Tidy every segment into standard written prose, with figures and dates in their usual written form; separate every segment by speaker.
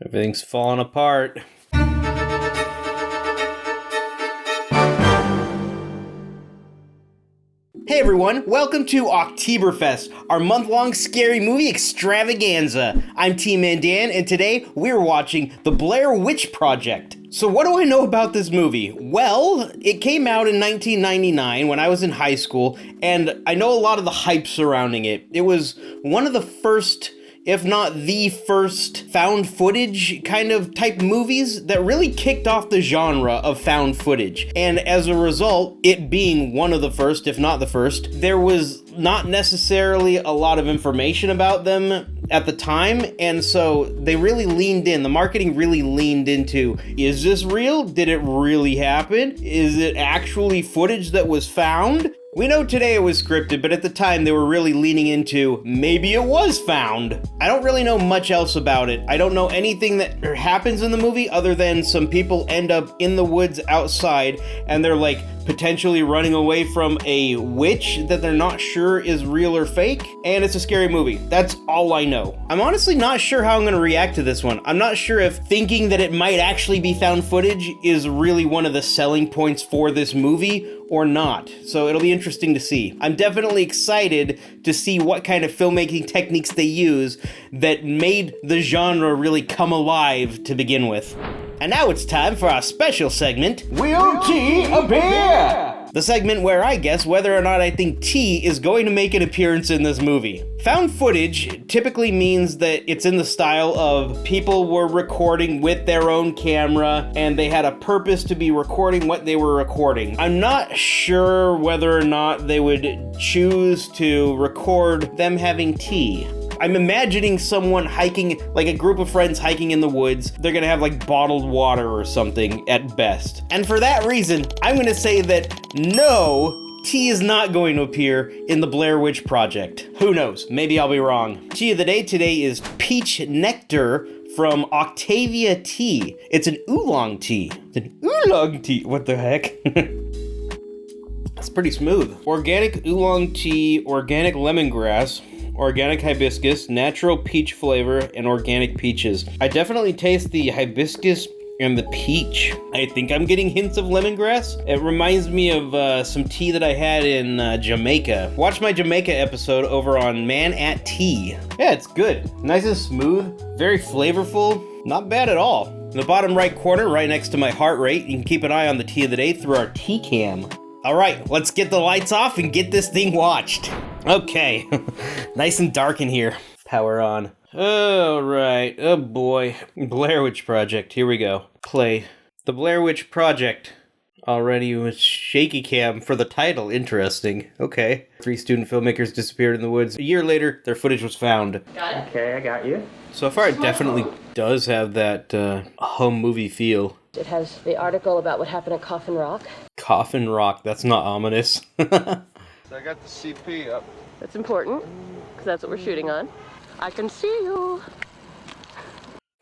Speaker 1: Everything's falling apart. Hey everyone, welcome to Okteaberfest, our month-long scary movie extravaganza. I'm TeaManDan, and today we're watching The Blair Witch Project. So what do I know about this movie? Well, it came out in 1999 when I was in high school, and I know a lot of the hype surrounding it. It was one of the first, if not the first, found footage kind of type movies that really kicked off the genre of found footage. And as a result, it being one of the first, if not the first, there was not necessarily a lot of information about them at the time, and so they really leaned in. The marketing really leaned into, is this real? Did it really happen? Is it actually footage that was found? We know today it was scripted, but at the time they were really leaning into, maybe it was found. I don't really know much else about it. I don't know anything that happens in the movie other than some people end up in the woods outside and they're like potentially running away from a witch that they're not sure is real or fake, and it's a scary movie. That's all I know. I'm honestly not sure how I'm gonna react to this one. I'm not sure if thinking that it might actually be found footage is really one of the selling points for this movie or not. So it'll be interesting to see. I'm definitely excited to see what kind of filmmaking techniques they use that made the genre really come alive to begin with. And now it's time for our special segment, Will T appear? The segment where I guess whether or not I think T is going to make an appearance in this movie. Found footage typically means that it's in the style of people were recording with their own camera and they had a purpose to be recording what they were recording. I'm not sure whether or not they would choose to record them having tea. I'm imagining someone hiking, like a group of friends hiking in the woods. They're gonna have like bottled water or something at best. And for that reason, I'm gonna say that no, T is not going to appear in the Blair Witch Project. Who knows? Maybe I'll be wrong. Tea of the day today is Peach Nectar from Octavia Tea. It's an oolong tea. It's an oolong tea. What the heck? It's pretty smooth. Organic oolong tea, organic lemongrass, organic hibiscus, natural peach flavor, and organic peaches. I definitely taste the hibiscus and the peach. I think I'm getting hints of lemongrass. It reminds me of some tea that I had in Jamaica. Watch my Jamaica episode over on Man at Tea. Yeah, it's good. Nice and smooth, very flavorful, not bad at all. In the bottom right corner, right next to my heart rate, you can keep an eye on the tea of the day through our tea cam. All right, let's get the lights off and get this thing watched. Okay, nice and dark in here. Power on. All right, oh boy. Blair Witch Project, here we go. Play. The Blair Witch Project. Already with shaky cam for the title, interesting. Okay. 3 student filmmakers disappeared in the woods. A year later, their footage was found.
Speaker 2: Got it?
Speaker 3: Okay, I got you.
Speaker 1: So far, it definitely does have that home movie feel.
Speaker 2: It has the article about what happened at Coffin Rock.
Speaker 1: Coffin Rock, that's not ominous.
Speaker 4: So I got the CP up.
Speaker 2: That's important, because that's what we're shooting on. I can see you.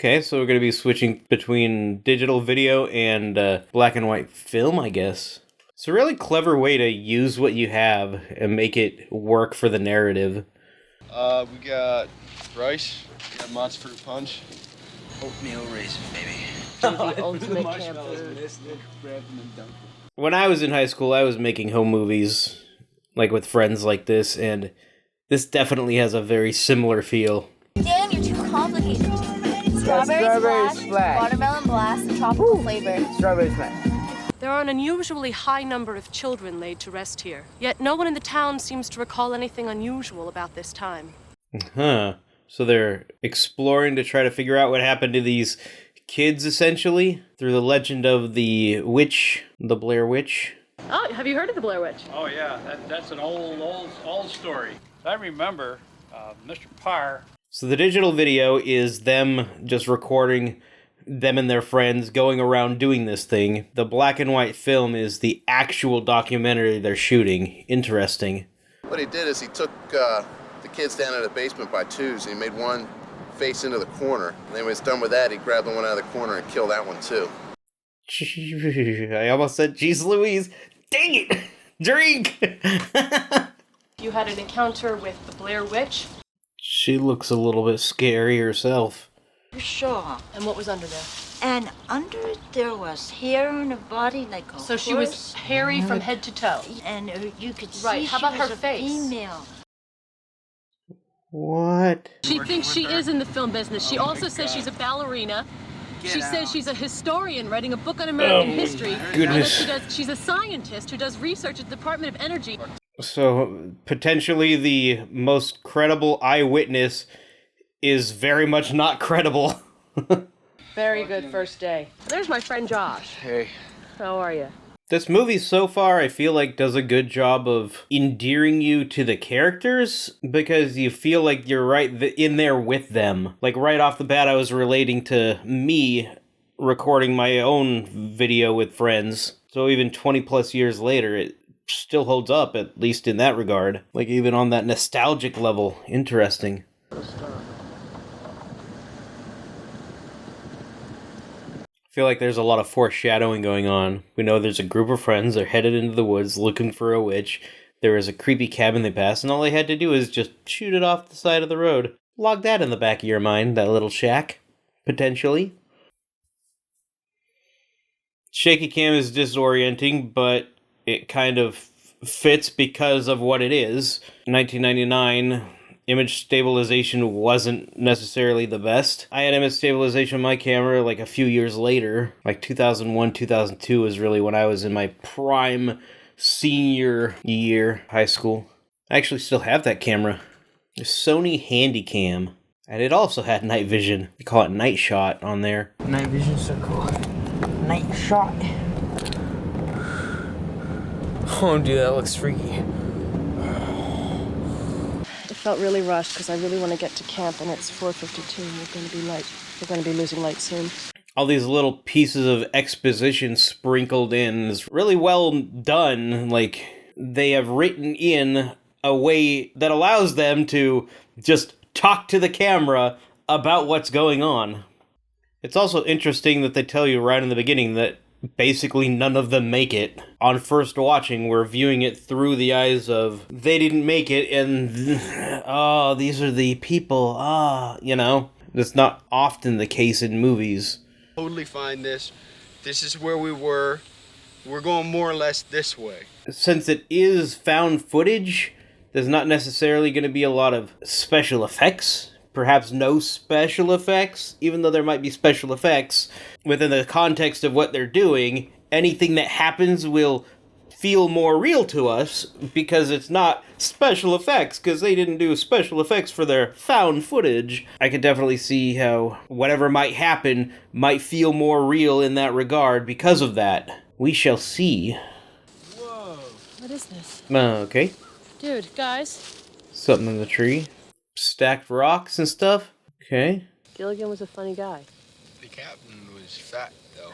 Speaker 1: Okay, so we're going to be switching between digital video and black and white film, I guess. It's a really clever way to use what you have and make it work for the narrative.
Speaker 4: We got rice, we got monster fruit punch.
Speaker 5: Oatmeal raisin, baby.
Speaker 2: The ultimate camper.
Speaker 1: When I was in high school, I was making home movies, like with friends like this, and this definitely has a very similar feel.
Speaker 6: Dan, you're too complicated. Strawberry splash, watermelon blast, and tropical flavor.
Speaker 3: Strawberry smash.
Speaker 7: There are an unusually high number of children laid to rest here, yet no one in the town seems to recall anything unusual about this time.
Speaker 1: Huh. So they're exploring to try to figure out what happened to these kids, essentially, through the legend of the witch, the Blair Witch.
Speaker 7: Oh, have you heard of the Blair Witch?
Speaker 8: Oh yeah, that's an old story. I remember Mr. Parr.
Speaker 1: So the digital video is them just recording them and their friends going around doing this thing. The black and white film is the actual documentary they're shooting. Interesting.
Speaker 9: What he did is he took the kids down in the basement by twos and he made one face into the corner. And then when he's done with that, he grabbed the one out of the corner and killed that one too.
Speaker 1: I almost said, geez Louise. Dang it! Drink!
Speaker 7: You had an encounter with the Blair Witch?
Speaker 1: She looks a little bit scary herself.
Speaker 10: Sure.
Speaker 7: And what was under there?
Speaker 10: And under it there was hair on her body like a
Speaker 7: So she was hairy from head to toe.
Speaker 10: And you could see
Speaker 7: Right, how
Speaker 10: she
Speaker 7: about
Speaker 10: was
Speaker 7: her
Speaker 10: a
Speaker 7: face?
Speaker 10: female.
Speaker 1: What?
Speaker 7: She thinks she is in the film business. She also says she's a ballerina. She says she's a historian writing a book on American history.
Speaker 1: Goodness.
Speaker 7: And that she's a scientist who does research at the Department of Energy.
Speaker 1: So, potentially the most credible eyewitness is very much not credible.
Speaker 2: Very good first day. There's my friend Josh.
Speaker 5: Hey.
Speaker 2: How are you?
Speaker 1: This movie so far, I feel like, does a good job of endearing you to the characters because you feel like you're right in there with them. Like, right off the bat, I was relating to me recording my own video with friends. So even 20 plus years later, it still holds up, at least in that regard. Like, even on that nostalgic level. Interesting. I feel like there's a lot of foreshadowing going on. We know there's a group of friends, they're headed into the woods looking for a witch. There is a creepy cabin they pass, and all they had to do is just shoot it off the side of the road. Log that in the back of your mind, that little shack. Potentially. Shaky cam is disorienting, but it kind of fits because of what it is. 1999... image stabilization wasn't necessarily the best. I had image stabilization on my camera like a few years later. Like 2001, 2002 was really when I was in my prime senior year, high school. I actually still have that camera. A Sony Handycam. And it also had night vision. They call it night shot on there.
Speaker 3: Night vision's so cool. Night shot. Oh, dude, that looks freaky.
Speaker 2: Felt really rushed because I really want to get to camp and it's 4:52 and we're going to be losing light soon.
Speaker 1: All these little pieces of exposition sprinkled in is really well done. Like, they have written in a way that allows them to just talk to the camera about what's going on. It's also interesting that they tell you right in the beginning that basically none of them make it. On first watching, we're viewing it through the eyes of they didn't make it and oh, these are the people, you know. That's not often the case in movies.
Speaker 4: Totally find this. This is where we were. We're going more or less this way.
Speaker 1: Since it is found footage, there's not necessarily going to be a lot of special effects. Perhaps no special effects, even though there might be special effects. Within the context of what they're doing, anything that happens will feel more real to us because it's not special effects, because they didn't do special effects for their found footage. I could definitely see how whatever might happen might feel more real in that regard because of that. We shall see.
Speaker 2: Whoa. What is this?
Speaker 1: Okay.
Speaker 2: Dude, guys.
Speaker 1: Something in the tree. Stacked rocks and stuff. Okay.
Speaker 2: Gilligan was a funny guy.
Speaker 4: The captain was fat, though.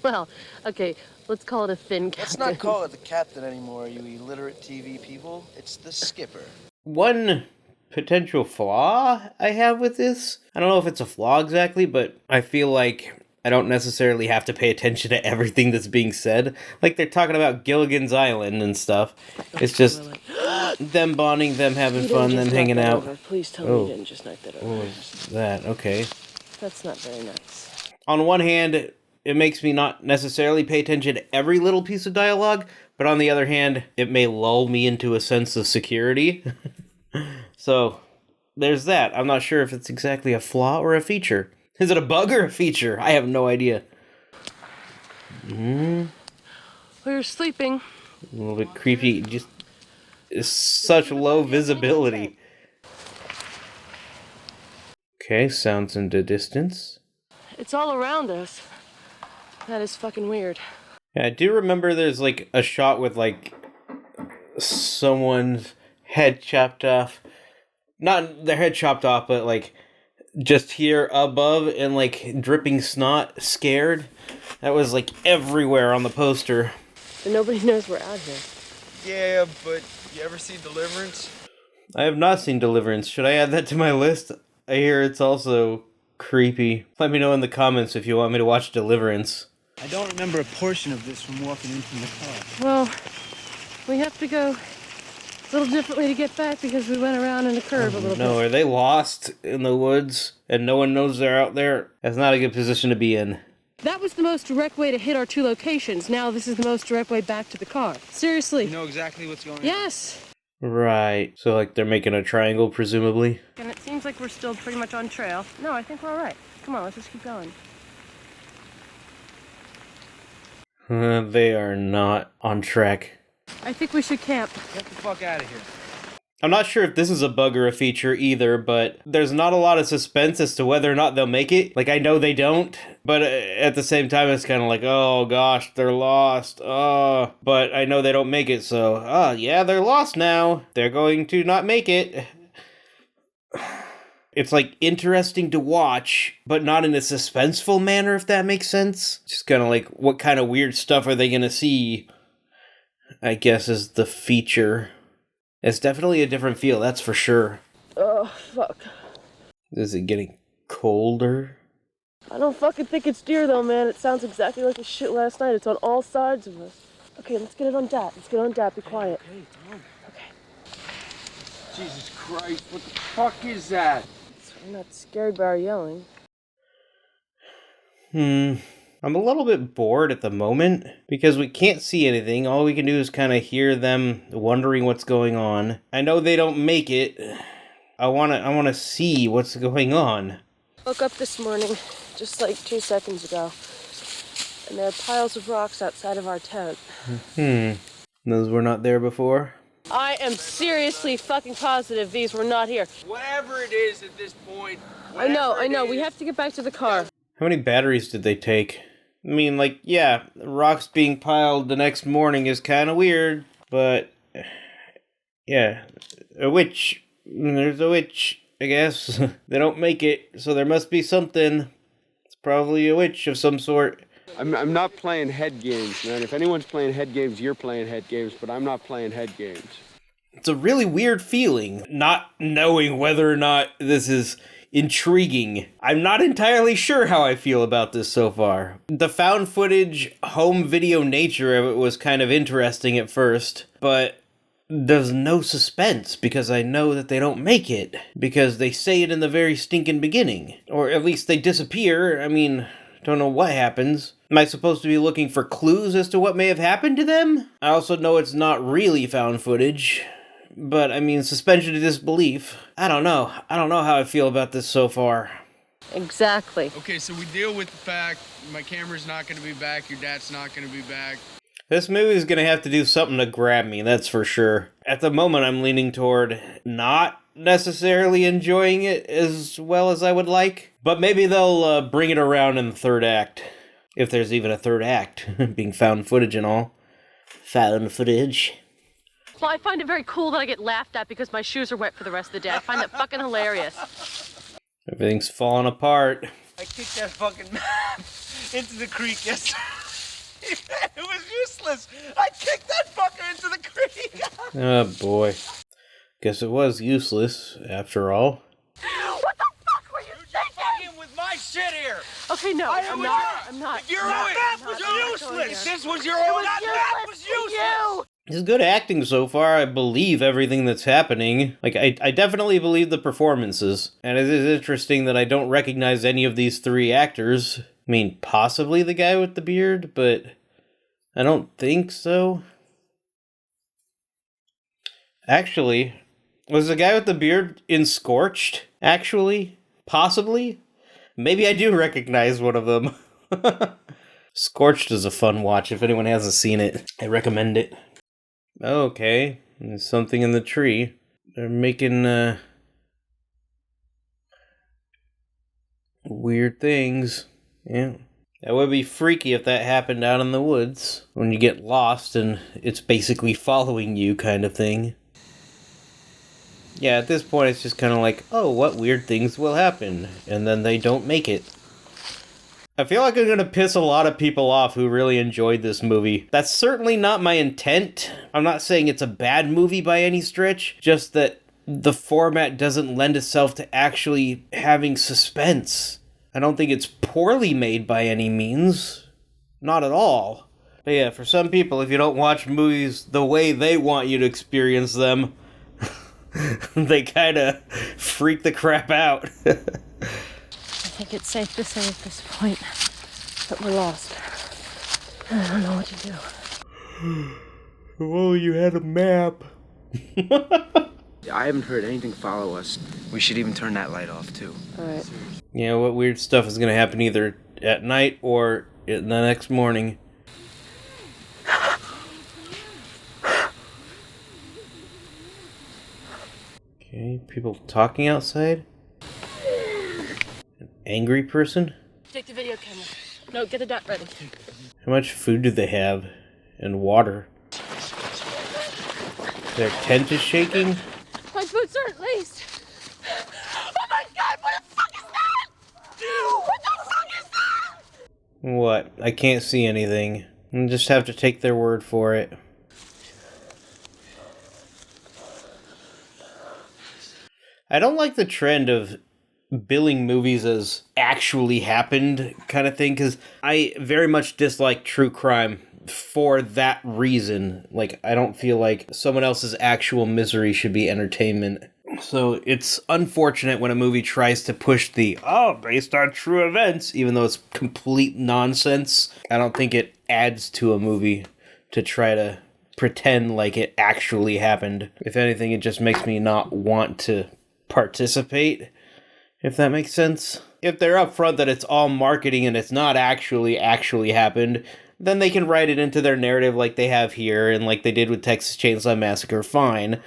Speaker 2: Well, okay, let's call it a thin captain.
Speaker 5: Let's not call it the captain anymore, you illiterate TV people. It's the skipper.
Speaker 1: One potential flaw I have with this, I don't know if it's a flaw exactly, but I feel like I don't necessarily have to pay attention to everything that's being said. Like, they're talking about Gilligan's Island and stuff. It's just them bonding, them having fun, them hanging out.
Speaker 2: Over. Please tell me you didn't just knock that over.
Speaker 1: What was that? Okay.
Speaker 2: That's not very nice.
Speaker 1: On one hand, it makes me not necessarily pay attention to every little piece of dialogue, but on the other hand, it may lull me into a sense of security. So, there's that. I'm not sure if it's exactly a flaw or a feature. Is it a bug or a feature? I have no idea.
Speaker 7: We were sleeping.
Speaker 1: A little bit creepy. Just it's such low visibility. Okay, sounds in the distance.
Speaker 7: It's all around us. That is fucking weird.
Speaker 1: Yeah, I do remember there's like a shot with like someone's head chopped off. Not their head chopped off, but like just here above and like dripping snot, scared. That was like everywhere on the poster.
Speaker 2: But nobody knows we're out here.
Speaker 4: Yeah, but you ever see Deliverance?
Speaker 1: I have not seen Deliverance. Should I add that to my list? I hear it's also creepy. Let me know in the comments if you want me to watch Deliverance.
Speaker 3: I don't remember a portion of this from walking in from the car.
Speaker 7: Well, we have to go
Speaker 2: a little different way to get back because we went around in a curve a little
Speaker 1: No,
Speaker 2: bit.
Speaker 1: are they lost in the woods and no one knows they're out there? That's not a good position to be in.
Speaker 2: That was the most direct way to hit our 2 locations. Now this is the most direct way back to the car. Seriously.
Speaker 5: You know exactly what's going on?
Speaker 2: Yes.
Speaker 1: Right. So, like, they're making a triangle, presumably?
Speaker 2: And it seems like we're still pretty much on trail. No, I think we're all right. Come on, let's just keep going.
Speaker 1: They are not on track.
Speaker 2: I think we should camp.
Speaker 5: Get the fuck out of here.
Speaker 1: I'm not sure if this is a bug or a feature either, but there's not a lot of suspense as to whether or not they'll make it. Like, I know they don't, but at the same time, it's kind of like, oh gosh, they're lost. Oh, but I know they don't make it, so, oh yeah, they're lost now. They're going to not make it. It's like interesting to watch, but not in a suspenseful manner, if that makes sense. Just kind of like, what kind of weird stuff are they going to see? I guess is the feature. It's definitely a different feel, that's for sure.
Speaker 2: Oh, fuck.
Speaker 1: Is it getting colder?
Speaker 2: I don't fucking think it's deer though, man. It sounds exactly like the shit last night. It's on all sides of us. Okay, let's get it on Dat. Let's get it on Dat. Be quiet.
Speaker 4: Okay, Tom.
Speaker 2: Okay.
Speaker 4: Jesus Christ, what the fuck is that?
Speaker 2: I'm not scared by our yelling.
Speaker 1: I'm a little bit bored at the moment because we can't see anything. All we can do is kind of hear them wondering what's going on. I know they don't make it. I want to see what's going on.
Speaker 2: Woke up this morning, just like 2 seconds ago, and there are piles of rocks outside of our tent.
Speaker 1: Those were not there before?
Speaker 2: I am seriously fucking positive these were not here.
Speaker 4: Whatever it is at this point.
Speaker 2: I know. We have to get back to the car.
Speaker 1: How many batteries did they take? I mean, like, yeah, rocks being piled the next morning is kind of weird, but, yeah, a witch. There's a witch, I guess. They don't make it, so there must be something. It's probably a witch of some sort.
Speaker 4: I'm not playing head games, man. If anyone's playing head games, you're playing head games, but I'm not playing head games.
Speaker 1: It's a really weird feeling, not knowing whether or not this is intriguing. I'm not entirely sure how I feel about this so far. The found footage, home video nature of it was kind of interesting at first, but there's no suspense because I know that they don't make it, because they say it in the very stinking beginning. Or at least they disappear. I mean, don't know what happens. Am I supposed to be looking for clues as to what may have happened to them? I also know it's not really found footage. But, I mean, suspension of disbelief. I don't know how I feel about this so far.
Speaker 2: Exactly.
Speaker 4: Okay, so we deal with the fact my camera's not going to be back, your dad's not going to be back.
Speaker 1: This movie is going to have to do something to grab me, that's for sure. At the moment, I'm leaning toward not necessarily enjoying it as well as I would like. But maybe they'll bring it around in the third act. If there's even a third act, being found footage and all. Found footage.
Speaker 2: Well, I find it very cool that I get laughed at because my shoes are wet for the rest of the day. I find that fucking hilarious.
Speaker 1: Everything's falling apart.
Speaker 5: I kicked that fucking map into the creek yesterday. It was useless. I kicked that fucker into the creek.
Speaker 1: Oh boy. Guess it was useless, after all.
Speaker 2: What the fuck were you
Speaker 5: Fucking with my shit here.
Speaker 2: Okay, no, I'm not.
Speaker 5: Your map was useless. This was your own. That map was useless.
Speaker 1: This is good acting so far. I believe everything that's happening. Like, I definitely believe the performances. And it is interesting that I don't recognize any of these 3 actors. I mean, possibly the guy with the beard, but I don't think so. Actually, was the guy with the beard in Scorched? Actually? Possibly? Maybe I do recognize one of them. Scorched is a fun watch. If anyone hasn't seen it, I recommend it. Okay, there's something in the tree. They're making weird things. Yeah. That would be freaky if that happened out in the woods. When you get lost and it's basically following you kind of thing. Yeah, at this point it's just kind of like, oh, what weird things will happen? And then they don't make it. I feel like I'm going to piss a lot of people off who really enjoyed this movie. That's certainly not my intent. I'm not saying it's a bad movie by any stretch, just that the format doesn't lend itself to actually having suspense. I don't think it's poorly made by any means. Not at all. But yeah, for some people, if you don't watch movies the way they want you to experience them, they kind of freak the crap out.
Speaker 2: I think it's safe to say at this point that we're lost. I don't know what to do.
Speaker 1: Oh, you had a map.
Speaker 5: I haven't heard anything follow us. We should even turn that light off, too.
Speaker 2: Alright.
Speaker 1: Yeah, what weird stuff is going to happen either at night or the next morning. Okay, people talking outside? An angry person?
Speaker 7: Take the video camera. No, get the dot ready.
Speaker 1: How much food do they have? And water? Their tent is shaking?
Speaker 7: My boots aren't laced. Oh my god, what the fuck is that? What the fuck is that?
Speaker 1: What? I can't see anything. I'll just have to take their word for it. I don't like the trend of billing movies as actually happened kind of thing, because I very much dislike true crime for that reason. Like, I don't feel like someone else's actual misery should be entertainment. So it's unfortunate when a movie tries to push the, based on true events, even though it's complete nonsense. I don't think it adds to a movie to try to pretend like it actually happened. If anything, it just makes me not want to participate, if that makes sense. If they're upfront that it's all marketing and it's not actually happened, then they can write it into their narrative like they have here and like they did with Texas Chainsaw Massacre, fine.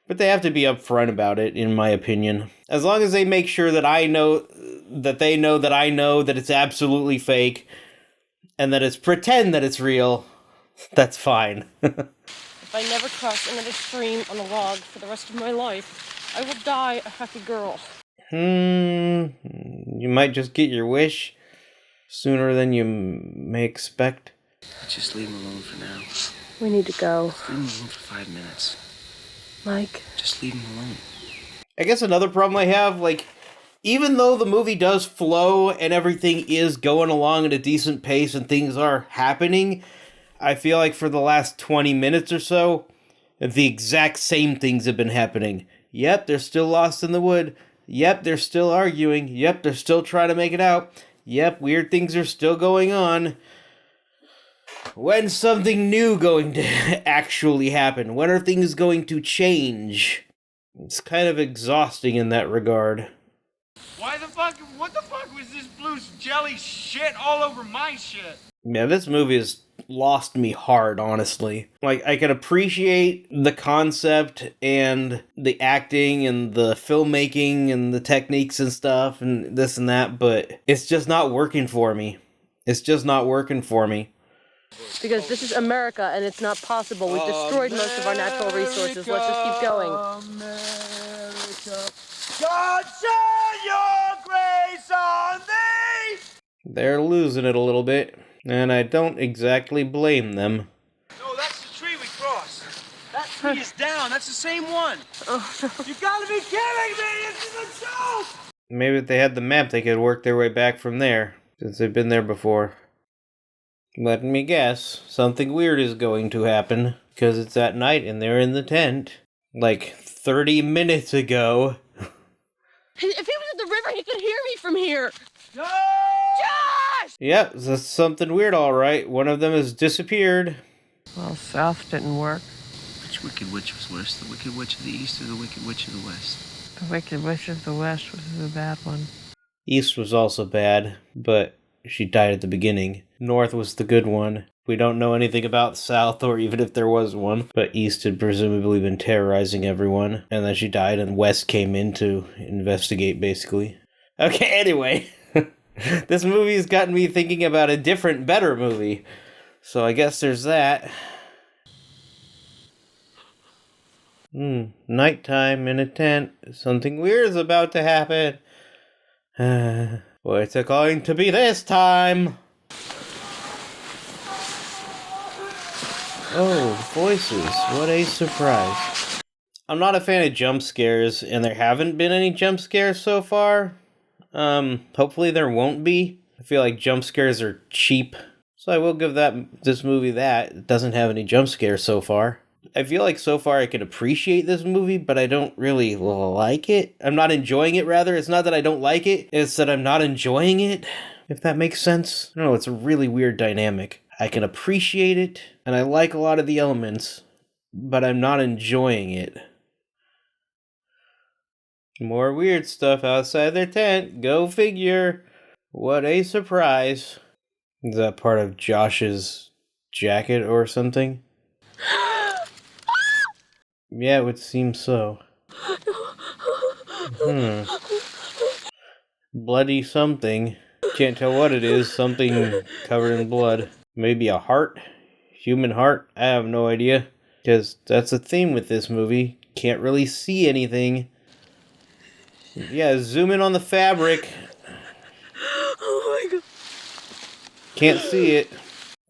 Speaker 1: But they have to be upfront about it, in my opinion. As long as they make sure that I know that they know that I know that it's absolutely fake and that it's pretend that it's real, that's fine.
Speaker 7: If I never cross another stream on a log for the rest of my life, I will die a happy girl.
Speaker 1: You might just get your wish sooner than you may expect.
Speaker 5: Just leave him alone for now.
Speaker 2: We need to go.
Speaker 5: Leave him alone for 5 minutes.
Speaker 2: Mike.
Speaker 5: Just leave him alone.
Speaker 1: I guess another problem I have, like, even though the movie does flow and everything is going along at a decent pace and things are happening, I feel like for the last 20 minutes or so, the exact same things have been happening. Yep, they're still lost in the wood. Yep, they're still arguing. Yep, they're still trying to make it out. Yep, weird things are still going on. When's something new going to actually happen? When are things going to change? It's kind of exhausting in that regard.
Speaker 5: What the fuck was this blue jelly shit all over my shit?
Speaker 1: Yeah, this movie has lost me hard, honestly. Like, I can appreciate the concept and the acting and the filmmaking and the techniques and stuff and this and that, but it's just not working for me. It's just not working for me.
Speaker 2: Because this is America and it's not possible. We've destroyed most of our natural resources. Let's just keep going.
Speaker 5: America. God send your grace on thee!
Speaker 1: They're losing it a little bit, and I don't exactly blame them.
Speaker 5: No, that's the tree we crossed. That tree is down. That's the same one. You gotta be kidding me! This is a joke!
Speaker 1: Maybe if they had the map, they could work their way back from there, since they've been there before. Let me guess, something weird is going to happen, because it's at night and they're in the tent. Like 30 minutes ago.
Speaker 7: If he was at the river, he could hear me from here.
Speaker 5: No!
Speaker 7: Josh!
Speaker 1: Yep, that's something weird, alright. One of them has disappeared.
Speaker 3: Well, south didn't work.
Speaker 5: Which wicked witch was worse, the wicked witch of the east or the wicked witch of the west?
Speaker 3: The Wicked Witch of the West was the bad one.
Speaker 1: East was also bad, but she died at the beginning. North was the good one. We don't know anything about South, or even if there was one, but East had presumably been terrorizing everyone, and then she died, and West came in to investigate, basically. Okay, anyway. This movie has gotten me thinking about a different, better movie. So I guess there's that. Nighttime in a tent. Something weird is about to happen. What's it going to be this time? Oh, voices. What a surprise. I'm not a fan of jump scares, and there haven't been any jump scares so far. Hopefully there won't be. I feel like jump scares are cheap. So I will give this movie that. It doesn't have any jump scares so far. I feel like so far I can appreciate this movie, but I don't really like it. I'm not enjoying it, rather. It's not that I don't like it, it's that I'm not enjoying it, if that makes sense. I don't know, it's a really weird dynamic. I can appreciate it, and I like a lot of the elements, but I'm not enjoying it. More weird stuff outside their tent. Go figure. What a surprise. Is that part of Josh's jacket or something? Yeah, it would seem so. Bloody something. Can't tell what it is. Something covered in blood. Maybe a heart? Human heart? I have no idea. Because that's the theme with this movie. Can't really see anything. Yeah, zoom in on the fabric.
Speaker 2: Oh my god.
Speaker 1: Can't see it.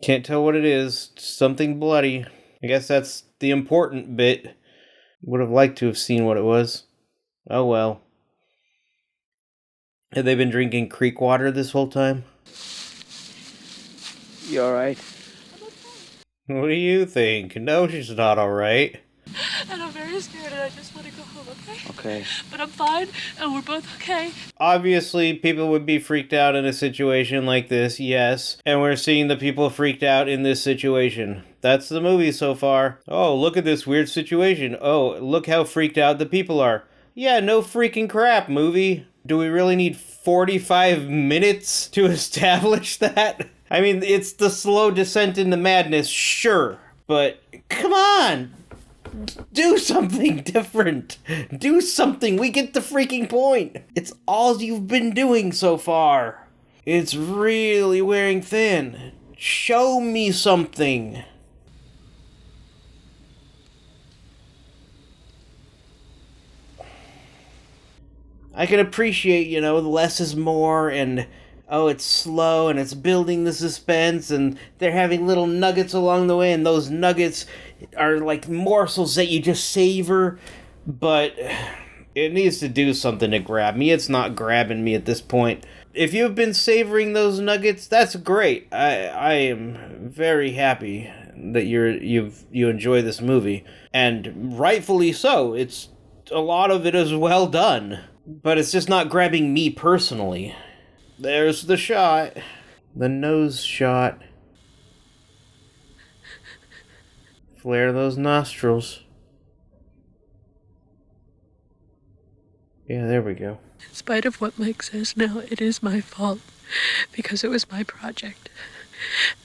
Speaker 1: Can't tell what it is. Something bloody. I guess that's the important bit. Would have liked to have seen what it was. Oh well. Have they been drinking creek water this whole time?
Speaker 5: You alright?
Speaker 1: What do you think? No, she's not alright.
Speaker 2: And I'm very scared and I just want to go home, okay?
Speaker 5: Okay.
Speaker 2: But I'm fine and we're both okay.
Speaker 1: Obviously, people would be freaked out in a situation like this, yes. And we're seeing the people freaked out in this situation. That's the movie so far. Oh, look at this weird situation. Oh, look how freaked out the people are. Yeah, no freaking crap, movie. Do we really need 45 minutes to establish that? I mean, it's the slow descent into madness, sure. But, come on! Do something different. Do something. We get the freaking point. It's all you've been doing so far. It's really wearing thin. Show me something. I can appreciate, you know, less is more, and oh, it's slow, and it's building the suspense, and they're having little nuggets along the way, and those nuggets are like morsels that you just savor, but it needs to do something to grab me. It's not grabbing me at this point. If you've been savoring those nuggets, that's great. I am very happy that you enjoy this movie, and rightfully so. It's a lot of it is well done, but it's just not grabbing me personally. There's the shot. The nose shot. Flare those nostrils. Yeah, there we go.
Speaker 2: In spite of what Mike says now, it is my fault. Because it was my project.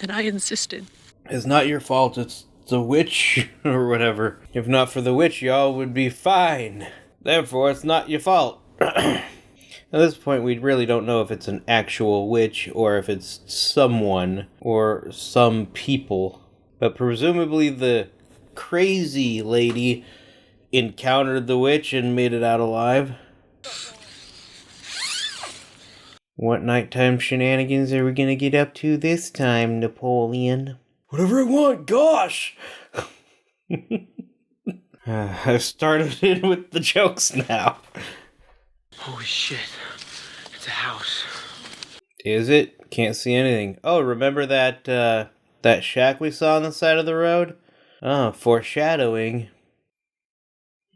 Speaker 2: And I insisted.
Speaker 1: It's not your fault, it's the witch, or whatever. If not for the witch, y'all would be fine. Therefore, it's not your fault. At this point, we really don't know if it's an actual witch, or if it's someone, or some people. But presumably the crazy lady encountered the witch and made it out alive. What nighttime shenanigans are we gonna get up to this time, Napoleon? Whatever I want, gosh! I've started in with the jokes now.
Speaker 5: Holy shit. It's a house.
Speaker 1: Is it? Can't see anything. Oh, remember that shack we saw on the side of the road? Oh, foreshadowing.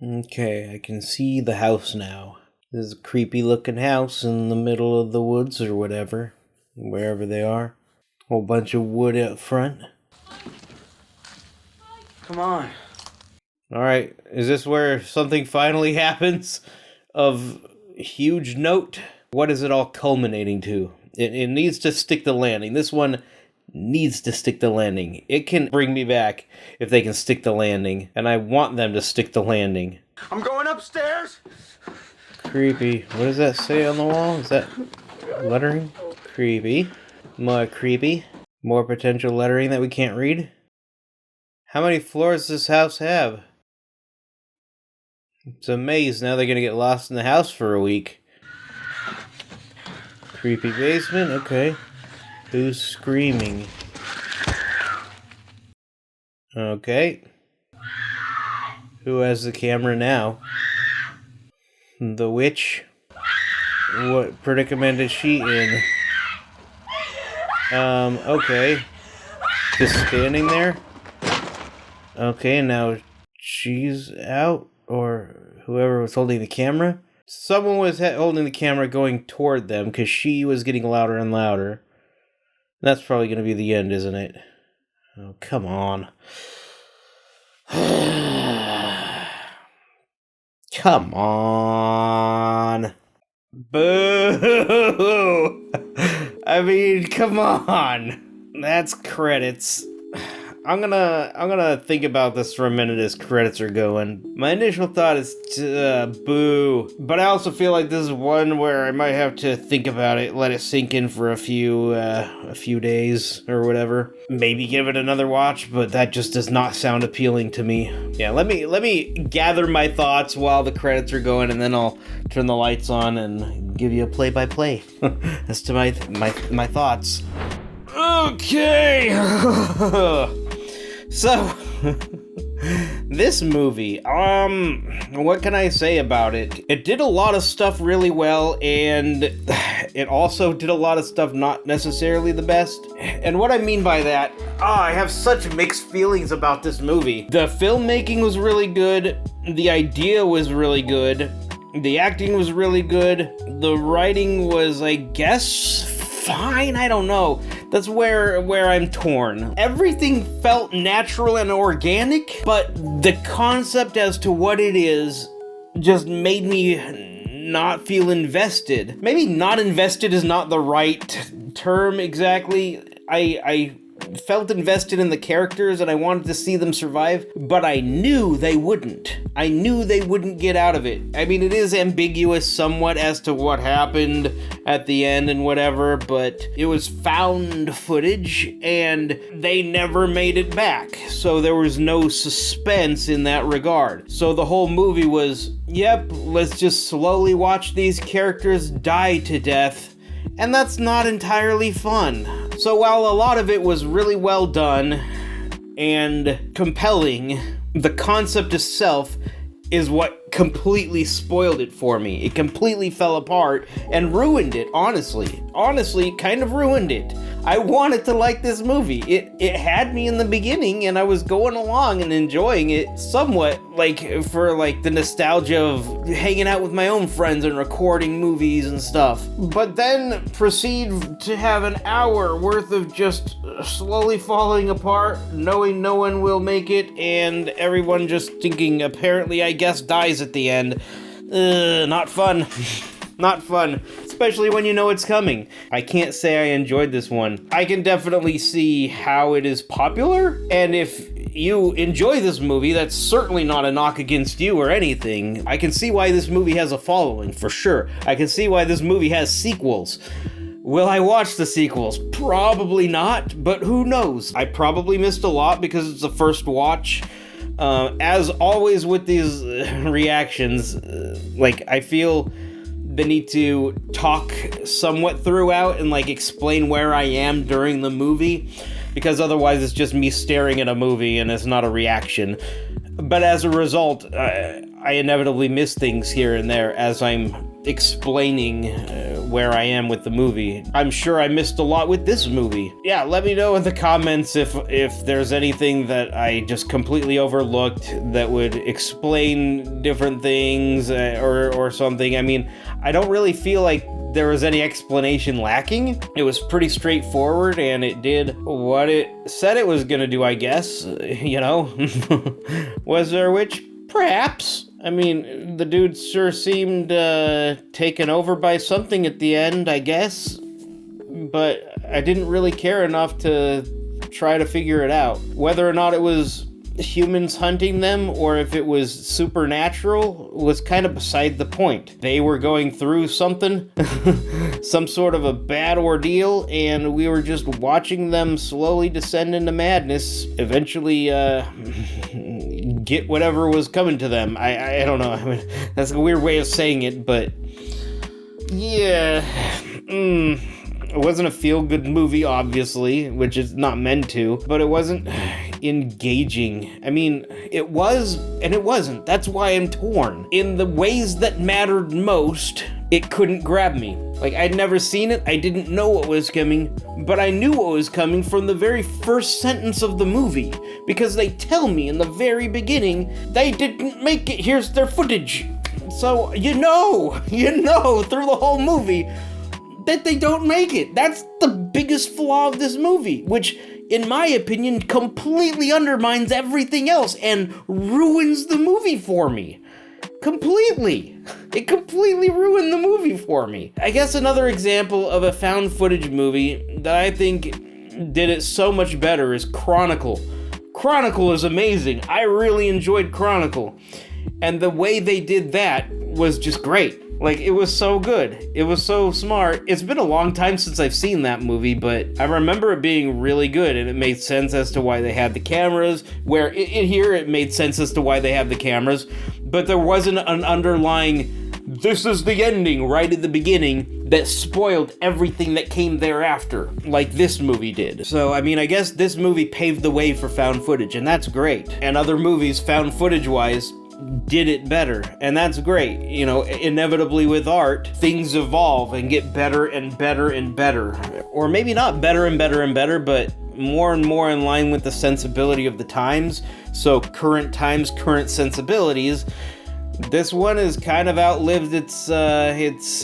Speaker 1: Okay, I can see the house now. This is a creepy looking house in the middle of the woods or whatever. Wherever they are. Whole bunch of wood out front.
Speaker 5: Come on.
Speaker 1: Alright, is this where something finally happens of huge note? What is it all culminating to? It needs to stick the landing. This one needs to stick the landing. It can bring me back if they can stick the landing. And I want them to stick the landing.
Speaker 5: I'm going upstairs!
Speaker 1: Creepy. What does that say on the wall? Is that lettering? Creepy. More creepy. More potential lettering that we can't read. How many floors does this house have? It's a maze. Now they're gonna get lost in the house for a week. Creepy basement? Okay. Who's screaming? Okay. Who has the camera now? The witch? What predicament is she in? Okay. Just standing there? Okay, now she's out, or whoever was holding the camera. Someone was holding the camera going toward them because she was getting louder and louder. That's probably going to be the end, isn't it? Oh, come on. Come on. Boo! I mean, come on. That's credits. I'm gonna think about this for a minute as credits are going. My initial thought is boo, but I also feel like this is one where I might have to think about it, let it sink in for a few days or whatever. Maybe give it another watch, but that just does not sound appealing to me. Yeah, let me gather my thoughts while the credits are going, and then I'll turn the lights on and give you a play-by-play as to my thoughts. Okay. So, this movie, what can I say about it? It did a lot of stuff really well, and it also did a lot of stuff not necessarily the best. And what I mean by that, I have such mixed feelings about this movie. The filmmaking was really good, the idea was really good, the acting was really good, the writing was, I guess, fine, I don't know. That's where I'm torn. Everything felt natural and organic, but the concept as to what it is just made me not feel invested. Maybe not invested is not the right term exactly. I felt invested in the characters and I wanted to see them survive, but I knew they wouldn't. I knew they wouldn't get out of it. I mean, it is ambiguous somewhat as to what happened at the end and whatever, but it was found footage and they never made it back. So there was no suspense in that regard. So the whole movie was, yep, let's just slowly watch these characters die to death. And that's not entirely fun. So while a lot of it was really well done and compelling, the concept itself is what completely spoiled it for me. It completely fell apart and ruined it, honestly. Honestly, kind of ruined it. I wanted to like this movie. It had me in the beginning and I was going along and enjoying it somewhat, like for like the nostalgia of hanging out with my own friends and recording movies and stuff. But then proceed to have an hour worth of just slowly falling apart, knowing no one will make it, and everyone just thinking apparently I guess dies at the end. Not fun. Not fun, especially when you know it's coming. I can't say I enjoyed this one. I can definitely see how it is popular, and if you enjoy this movie, that's certainly not a knock against you or anything. I can see why this movie has a following, for sure. I can see why this movie has sequels. Will I watch the sequels? Probably not, but who knows? I probably missed a lot because it's the first watch. As always with these reactions, I feel the need to talk somewhat throughout and explain where I am during the movie, because otherwise it's just me staring at a movie and it's not a reaction. But as a result, I inevitably miss things here and there as I'm explaining where I am with the movie. I'm sure I missed a lot with this movie. Yeah, let me know in the comments if there's anything that I just completely overlooked that would explain different things or something. I mean, I don't really feel like there was any explanation lacking. It was pretty straightforward and it did what it said it was gonna do, I guess. Was there a witch? Perhaps. I mean, the dude sure seemed taken over by something at the end, I guess. But I didn't really care enough to try to figure it out. Whether or not it was humans hunting them or if it was supernatural was kind of beside the point. They were going through something, some sort of a bad ordeal, and we were just watching them slowly descend into madness, eventually get whatever was coming to them. I don't know. I mean, that's a weird way of saying it, but yeah. It wasn't a feel-good movie, obviously, which is not meant to, but it wasn't engaging. I mean, it was, and it wasn't. That's why I'm torn. In the ways that mattered most, it couldn't grab me. Like, I'd never seen it, I didn't know what was coming, but I knew what was coming from the very first sentence of the movie, because they tell me in the very beginning, they didn't make it, here's their footage. So, you know through the whole movie that they don't make it. That's the biggest flaw of this movie, which, in my opinion, completely undermines everything else and ruins the movie for me. Completely. It completely ruined the movie for me. I guess another example of a found footage movie that I think did it so much better is Chronicle. Chronicle is amazing. I really enjoyed Chronicle. And the way they did that was just great. Like, it was so good. It was so smart. It's been a long time since I've seen that movie, but I remember it being really good, and it made sense as to why they had the cameras, where here it made sense as to why they have the cameras, but there wasn't an underlying, this is the ending right at the beginning, that spoiled everything that came thereafter, like this movie did. So, I mean, I guess this movie paved the way for found footage, and that's great. And other movies, found footage-wise, did it better, and that's great. You know, inevitably with art, things evolve and get better and better and better. Or maybe not better and better and better, but more and more in line with the sensibility of the times. So current times, current sensibilities. This one has kind of outlived its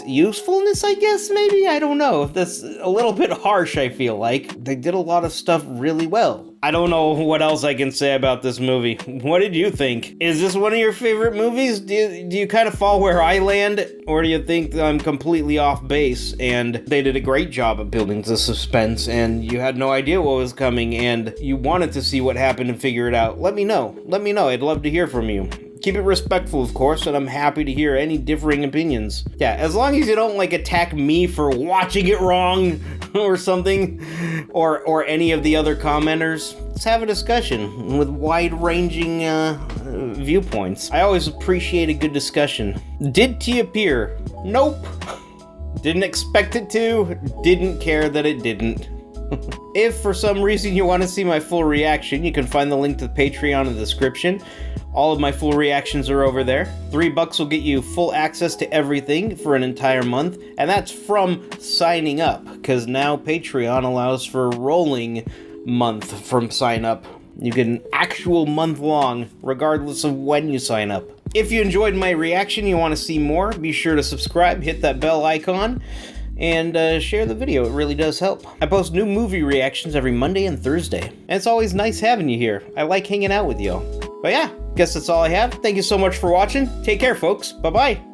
Speaker 1: usefulness, I guess, maybe? I don't know. That's a little bit harsh, I feel like. They did a lot of stuff really well. I don't know what else I can say about this movie. What did you think? Is this one of your favorite movies? Do you kind of fall where I land? Or do you think that I'm completely off base and they did a great job of building the suspense and you had no idea what was coming and you wanted to see what happened and figure it out? Let me know. Let me know. I'd love to hear from you. Keep it respectful, of course, and I'm happy to hear any differing opinions. Yeah, as long as you don't, like, attack me for watching it wrong or something, or any of the other commenters. Let's have a discussion with wide-ranging viewpoints. I always appreciate a good discussion. Did tea appear? Nope. Didn't expect it to. Didn't care that it didn't. If for some reason you want to see my full reaction, you can find the link to Patreon in the description. All of my full reactions are over there. $3 will get you full access to everything for an entire month, and that's from signing up, because now Patreon allows for a rolling month from sign up. You get an actual month long, regardless of when you sign up. If you enjoyed my reaction, you want to see more, be sure to subscribe, hit that bell icon, and share the video. It really does help. I post new movie reactions every Monday and Thursday, and it's always nice having you here. I like hanging out with you. But yeah, guess that's all I have. Thank you so much for watching. Take care, folks. Bye-bye.